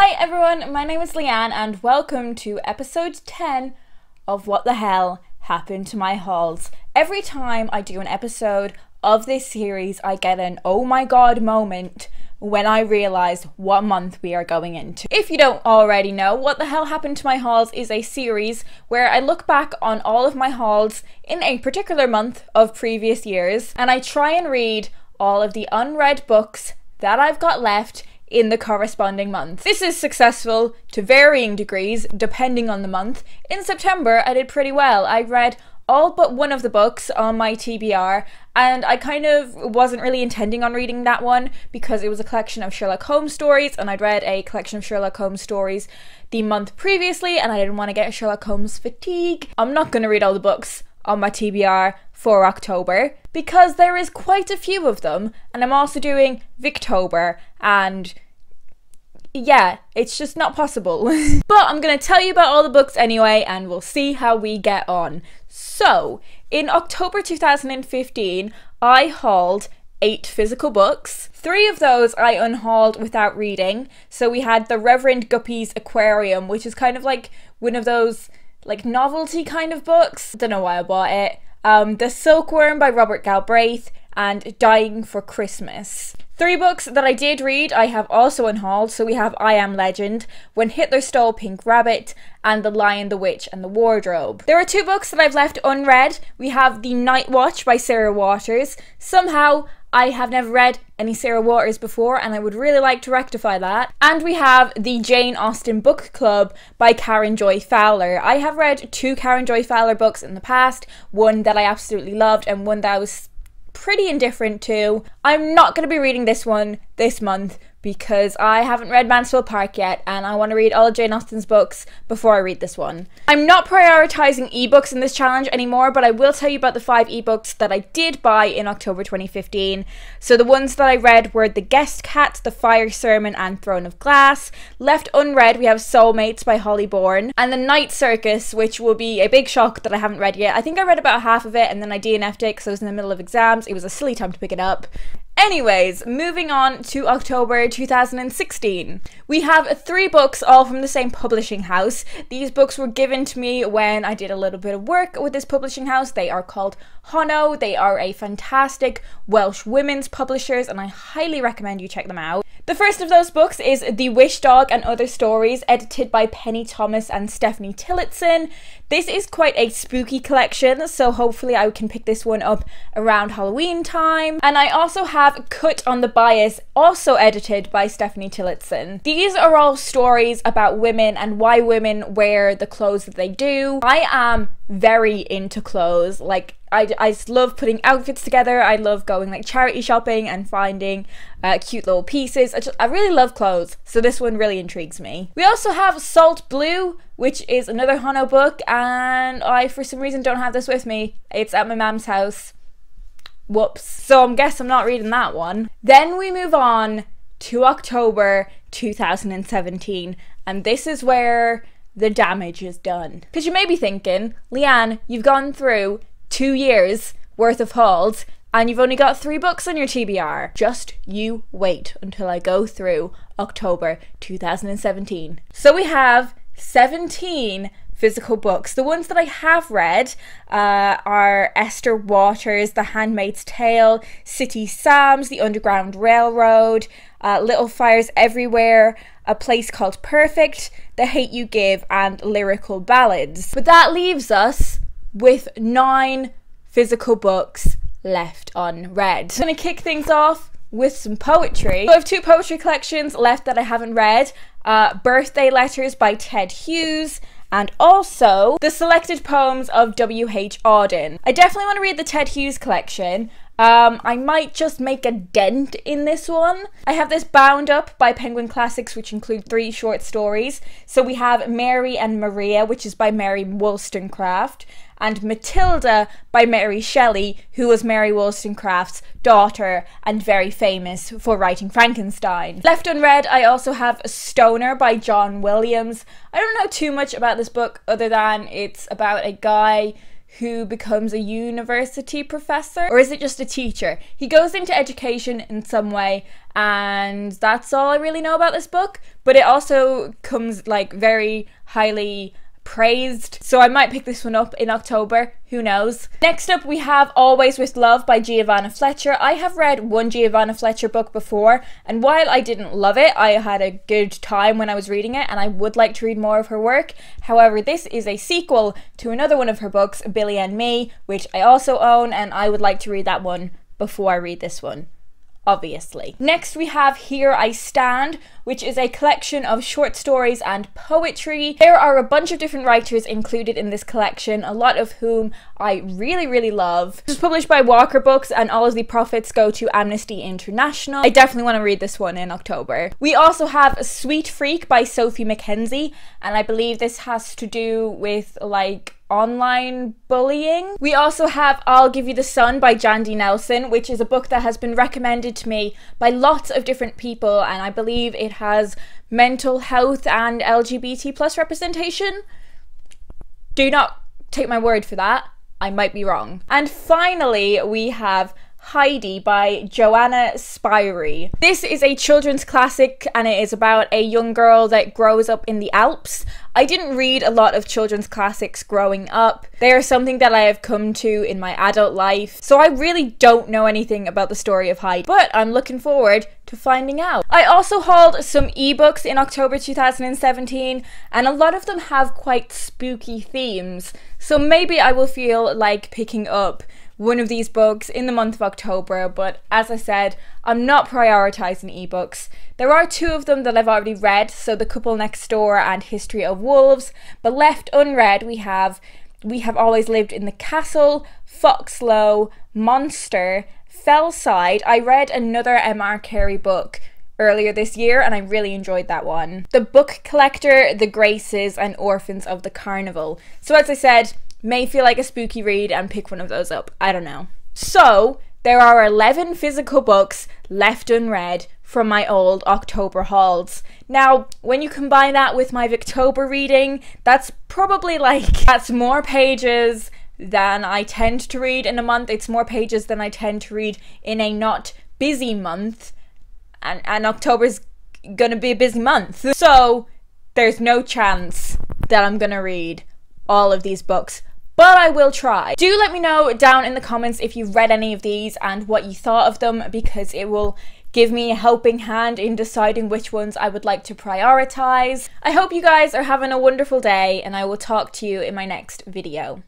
Hi everyone, my name is Leanne and welcome to episode 10 of What the Hell Happened to My Hauls. Every time I do an episode of this series, I get an oh my god moment when I realise what month we are going into. If you don't already know, What the Hell Happened to My Hauls is a series where I look back on all of my hauls in a particular month of previous years and I try and read all of the unread books that I've got left in the corresponding month. This is successful to varying degrees depending on the month. In September I did pretty well. I read all but one of the books on my TBR and I kind of wasn't really intending on reading that one because it was a collection of Sherlock Holmes stories and I'd read a collection of Sherlock Holmes stories the month previously and I didn't want to get Sherlock Holmes fatigue. I'm not going to read all the books on my TBR for October because there is quite a few of them and I'm also doing Victober and yeah, it's just not possible. But I'm going to tell you about all the books anyway and we'll see how we get on. So, in October 2015, I hauled 8 physical books. 3 of those I unhauled without reading. So we had the Reverend Guppy's Aquarium, which is kind of like one of those like novelty kind of books. Don't know why I bought it. The Silkworm by Robert Galbraith and Dying for Christmas. 3 books that I did read I have also unhauled, so we have I Am Legend, When Hitler Stole Pink Rabbit, and The Lion, the Witch and the Wardrobe. There are 2 books that I've left unread. We have The Night Watch by Sarah Waters. Somehow I have never read any Sarah Waters before and I would really like to rectify that. And we have the Jane Austen Book Club by Karen Joy Fowler. I have read 2 Karen Joy Fowler books in the past, one that I absolutely loved and one that I was pretty indifferent to. I'm not going to be reading this one this month because I haven't read Mansfield Park yet and I want to read all of Jane Austen's books before I read this one. I'm not prioritising ebooks in this challenge anymore, but I will tell you about the 5 ebooks that I did buy in October 2015. So the ones that I read were The Guest Cat, The Fire Sermon and Throne of Glass. Left unread we have Soulmates by Holly Bourne and The Night Circus, which will be a big shock that I haven't read yet. I think I read about half of it and then I DNF'd it because I was in the middle of exams. It was a silly time to pick it up. Anyways, moving on to October 2016. We have 3 books, all from the same publishing house. These books were given to me when I did a little bit of work with this publishing house. They are called Hono. They are a fantastic Welsh women's publishers and I highly recommend you check them out. The first of those books is The Wish Dog and Other Stories, edited by Penny Thomas and Stephanie Tillotson. This is quite a spooky collection, so hopefully I can pick this one up around Halloween time. And I also have Cut on the Bias, also edited by Stephanie Tillotson. These are all stories about women and why women wear the clothes that they do. I am very into clothes. Like, I just love putting outfits together. I love going like charity shopping and finding cute little pieces. I really love clothes, so this one really intrigues me. We also have Salt Blue, which is another Hono book, and I for some reason don't have this with me. It's at my mum's house. Whoops. So I guess I'm not reading that one. Then we move on to October 2017, and this is where the damage is done. Because you may be thinking, Leanne, you've gone through 2 years worth of hauls and you've only got 3 books on your TBR. Just you wait until I go through October 2017. So we have 17 physical books. The ones that I have read are Esther Waters' The Handmaid's Tale, City Psalms, The Underground Railroad, Little Fires Everywhere, A Place Called Perfect, The Hate You Give, and Lyrical Ballads. But that leaves us with 9 physical books left unread. I'm going to kick things off with some poetry. So I have 2 poetry collections left that I haven't read. Birthday Letters by Ted Hughes and also the selected poems of W.H. Auden. I definitely want to read the Ted Hughes collection. I might just make a dent in this one. I have this bound up by Penguin Classics, which include 3 short stories. So we have Mary and Maria, which is by Mary Wollstonecraft, and Matilda by Mary Shelley, who was Mary Wollstonecraft's daughter and very famous for writing Frankenstein. Left unread, I also have Stoner by John Williams. I don't know too much about this book other than it's about a guy who becomes a university professor, or is it just a teacher? He goes into education in some way, and that's all I really know about this book, but it also comes like very highly praised, so I might pick this one up in October, who knows. Next up we have Always with Love by Giovanna Fletcher. I have read one Giovanna Fletcher book before, and while I didn't love it, I had a good time when I was reading it, and I would like to read more of her work. However, this is a sequel to another one of her books, Billy and Me, which I also own, and I would like to read that one before I read this one, obviously. Next we have Here I Stand, which is a collection of short stories and poetry. There are a bunch of different writers included in this collection, a lot of whom I really love. This was published by Walker Books, and all of the profits go to Amnesty International. I definitely want to read this one in October. We also have Sweet Freak by Sophie Mackenzie, and I believe this has to do with like online bullying. We also have I'll Give You the Sun by Jandy Nelson, which is a book that has been recommended to me by lots of different people, and I believe it has mental health and LGBT plus representation. Do not take my word for that, I might be wrong. And finally we have Heidi by Joanna Spyri. This is a children's classic, and it is about a young girl that grows up in the Alps. I didn't read a lot of children's classics growing up. They are something that I have come to in my adult life, so I really don't know anything about the story of Heidi, but I'm looking forward to finding out. I also hauled some ebooks in October 2017, and a lot of them have quite spooky themes, so maybe I will feel like picking up one of these books in the month of October, but as I said, I'm not prioritizing ebooks. There are two of them that I've already read, so The Couple Next Door and History of Wolves, but left unread we have Always Lived in the Castle, Foxlow, Monster, Fellside. I read another M.R. Carey book earlier this year, and I really enjoyed that one. The Book Collector, The Graces, and Orphans of the Carnival. So as I said, may feel like a spooky read and pick one of those up. I don't know. So there are 11 physical books left unread from my old October hauls. Now, when you combine that with my Victober reading, that's probably that's more pages than I tend to read in a month. It's more pages than I tend to read in a not busy month. And October's gonna be a busy month. So there's no chance that I'm gonna read all of these books, but I will try. Do let me know down in the comments if you've read any of these and what you thought of them, because it will give me a helping hand in deciding which ones I would like to prioritize. I hope you guys are having a wonderful day, and I will talk to you in my next video.